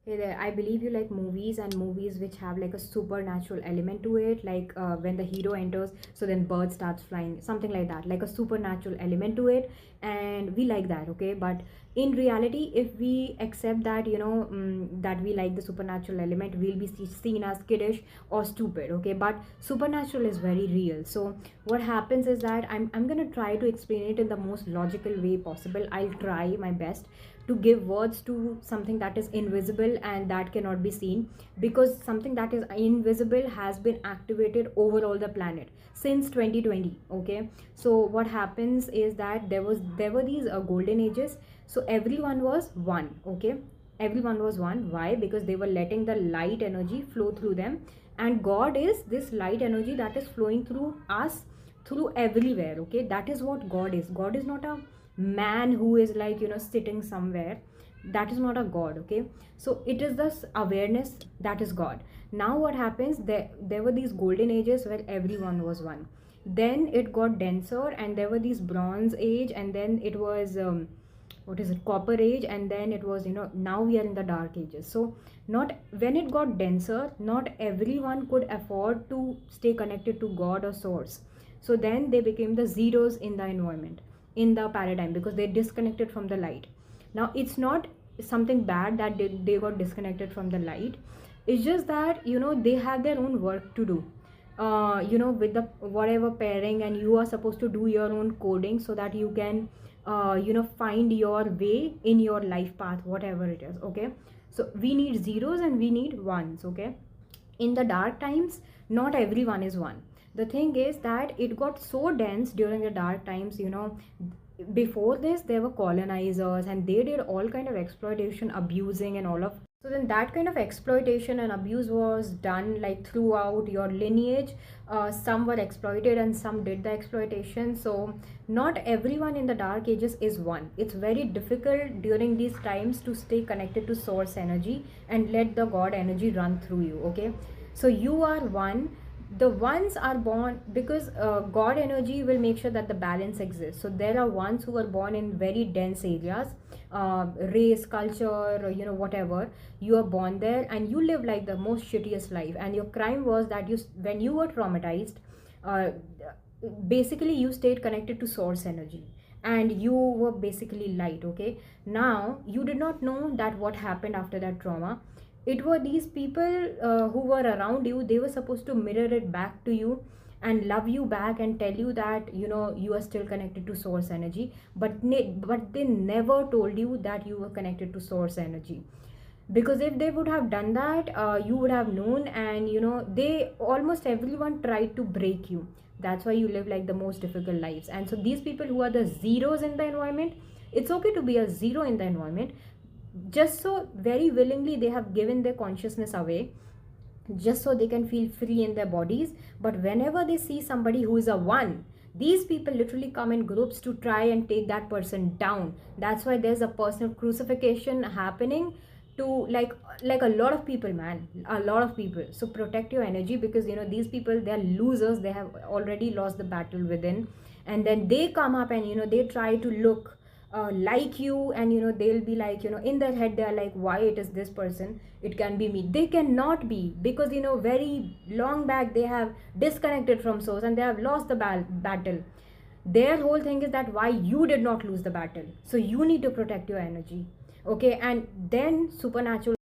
Hey there, I believe you like movies and movies which have like a supernatural element to it, like when the hero enters, so then bird starts flying, something like that, like a supernatural element to it, and we like that, okay? But in reality, if we accept that, that we like the supernatural element, we'll be seen as kiddish or stupid, okay? But supernatural is very real. So what happens is that I'm gonna try to explain it in the most logical way possible. I'll try my best to give words to something that is invisible and that cannot be seen, because something that is invisible has been activated over all the planet since 2020, okay? So what happens is that there were these golden ages, so everyone was one, okay? Everyone was one. Why? Because they were letting the light energy flow through them, and God is this light energy that is flowing through us, through everywhere, okay? That is what God is. God is not a man who is like, sitting somewhere. That is not a God, okay? So it is this awareness that is God. Now what happens, there were these golden ages where everyone was one. Then it got denser, and there were these bronze age, and then it was what is it, copper age, and then it was, now we are in the dark ages. So not when it got denser, not everyone could afford to stay connected to God or source. So then they became the zeros in the environment, in the paradigm, because they disconnected from the light. Now it's not something bad that they got disconnected from the light. It's just that, they have their own work to do, with the whatever pairing, and you are supposed to do your own coding so that you can find your way in your life path, whatever it is, okay? So we need zeros and we need ones, okay? In the dark times, not everyone is one. The thing is that it got so dense during the dark times, before this there were colonizers, and they did all kind of exploitation, abusing, and all of. So then that kind of exploitation and abuse was done like throughout your lineage. Some were exploited and some did the exploitation. So not everyone in the dark ages is one. It's very difficult during these times to stay connected to source energy and let the God energy run through you, okay? So you are one. The ones are born because God energy will make sure that the balance exists. So there are ones who are born in very dense areas, race, culture, whatever. You are born there and you live like the most shittiest life, and your crime was that when you were traumatized, uh, basically you stayed connected to source energy, and you were basically light, okay? Now you did not know that what happened after that trauma. It were these people who were around you. They were supposed to mirror it back to you and love you back and tell you that, you are still connected to source energy, but they never told you that you were connected to source energy. Because if they would have done that, you would have known. And they almost everyone tried to break you. That's why you live like the most difficult lives. And so these people who are the zeros in the environment, it's okay to be a zero in the environment, just so very willingly they have given their consciousness away, just so they can feel free in their bodies. But whenever they see somebody who is a one, these people literally come in groups to try and take that person down. That's why there's a personal crucifixion happening to like a lot of people, man, a lot of people. So protect your energy, because these people, they're losers. They have already lost the battle within, and then they come up and they try to look like you, and they'll be like, in their head they're like, why it is this person, it can be me. They cannot be, because very long back they have disconnected from source and they have lost the battle. Their whole thing is that why you did not lose the battle. So you need to protect your energy, okay? And then supernatural